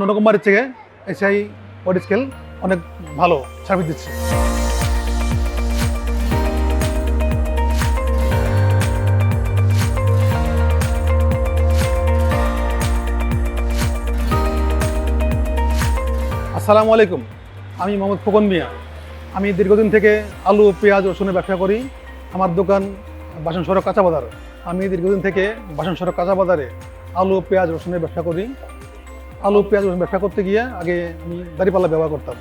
অন্য রকম বাড়ির থেকে এসিআই ওয়েট স্কেল অনেক ভালো সার্ভিস দিচ্ছে। আসসালামু আলাইকুম, আমি মোহাম্মদ খোকন মিয়া। আমি দীর্ঘদিন থেকে আলু, পেঁয়াজ, রসুনের ব্যবসা করি। আমার দোকান বাসন সড়ক কাঁচা বাজার। আমি দীর্ঘদিন থেকে বাসন সড়ক কাঁচা বাজারে আলু, পেঁয়াজ, রসুনের ব্যবসা করি। আলু, পেঁয়াজ, রসুন ব্যবসা করতে গিয়ে আগে আমি দাঁড়িপাল্লা ব্যবহার করতাম।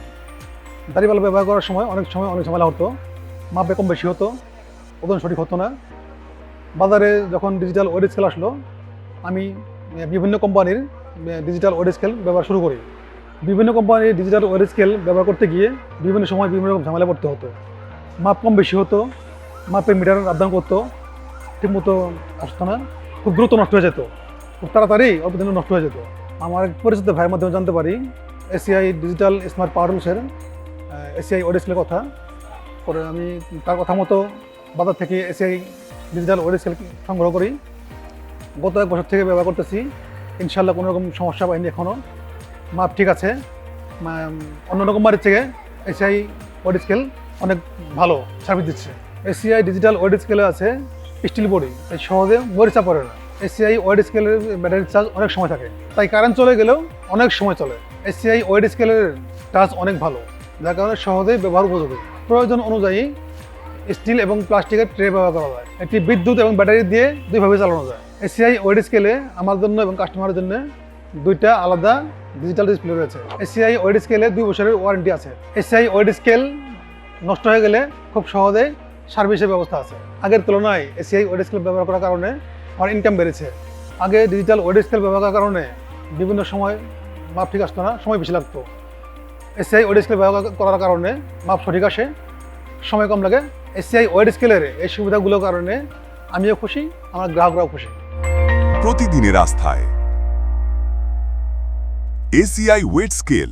দাঁড়িপাল্লা ব্যবহার করার সময় অনেক ঝামেলা হতো, মাপে কম বেশি হতো, ওজন সঠিক হতো না। বাজারে যখন ডিজিটাল ওয়েট স্কেল আসলো, আমি বিভিন্ন কোম্পানির ডিজিটাল ওয়েট স্কেল ব্যবহার শুরু করি। বিভিন্ন কোম্পানির ডিজিটাল ওয়েট স্কেল ব্যবহার করতে গিয়ে বিভিন্ন সময় বিভিন্ন রকম ঝামেলা পড়তে হতো। মাপ কম বেশি হতো, মাপের মিটার আপডাউন করতো, ঠিকমতো আসতো না, খুব দ্রুত নষ্ট হয়ে যেত, খুব তাড়াতাড়ি অল্প দিনে নষ্ট হয়ে যেত। আমার এক পরিচিত ভাইয়ের মাধ্যমে জানতে পারি এসিআই ডিজিটাল স্মার্ট পাওয়ার টুলসের এসিআই ওয়েট স্কেলের কথা। পরে আমি তার কথা মতো বাজার থেকে এসিআই ডিজিটাল ওয়েট স্কেল সংগ্রহ করি। গত 1 বছর থেকে ব্যবহার করতেছি, ইনশাল্লাহ কোনো রকম সমস্যা পাইনি এখনও। মাপ ঠিক আছে। অন্য রকম বাড়ির থেকে এসিআই ওয়েট স্কেল অনেক ভালো সার্ভিস দিচ্ছে। এসিআই ডিজিটাল ওয়েট স্কেলে আছে স্টিল বডি, তাই সহজে মরিচা পড়ে না। এসিআই ওয়েট স্কেলের ব্যাটারি চার্জ অনেক সময় থাকে, তাই কারেন্ট চলে গেলেও অনেক সময় চলে। এসিআই ওয়েট স্কেলের চার্জ অনেক ভালো, যার কারণে সহজেই ব্যবহার উপযোগী। প্রয়োজন অনুযায়ী স্টিল এবং প্লাস্টিকের ট্রে ব্যবহার করা যায়। এটি বিদ্যুৎ এবং ব্যাটারি দিয়ে দুইভাবে চালানো যায়। এসিআই ওয়েট স্কেলে আমার জন্য এবং কাস্টমারের জন্য 2টা আলাদা ডিজিটাল ডিসপ্লে রয়েছে। এসিআই ওয়েট স্কেলে 2 বছরের ওয়ারেন্টি আছে। এসিআই ওয়েট স্কেল নষ্ট হয়ে গেলে খুব সহজেই সার্ভিসের ব্যবস্থা আছে। আগের তুলনায় এসিআই ওয়েট স্কেল ব্যবহার করার কারণে আমার ইনকাম বেড়েছে। আগে ডিজিটাল ওয়েট স্কেল ব্যবহার করার কারণে বিভিন্ন সময় মাপ ঠিক আসতো না, সময় বেশি লাগতো। এসিআই ওয়েট স্কেল ব্যবহার করার কারণে মাপ সঠিক আসে, সময় কম লাগে। এসিআই ওয়েট স্কেলের এই সুবিধাগুলোর কারণে আমিও খুশি, আমার গ্রাহকরাও খুশি। প্রতিদিনের আস্থায় এসিআই ওয়েট স্কেল।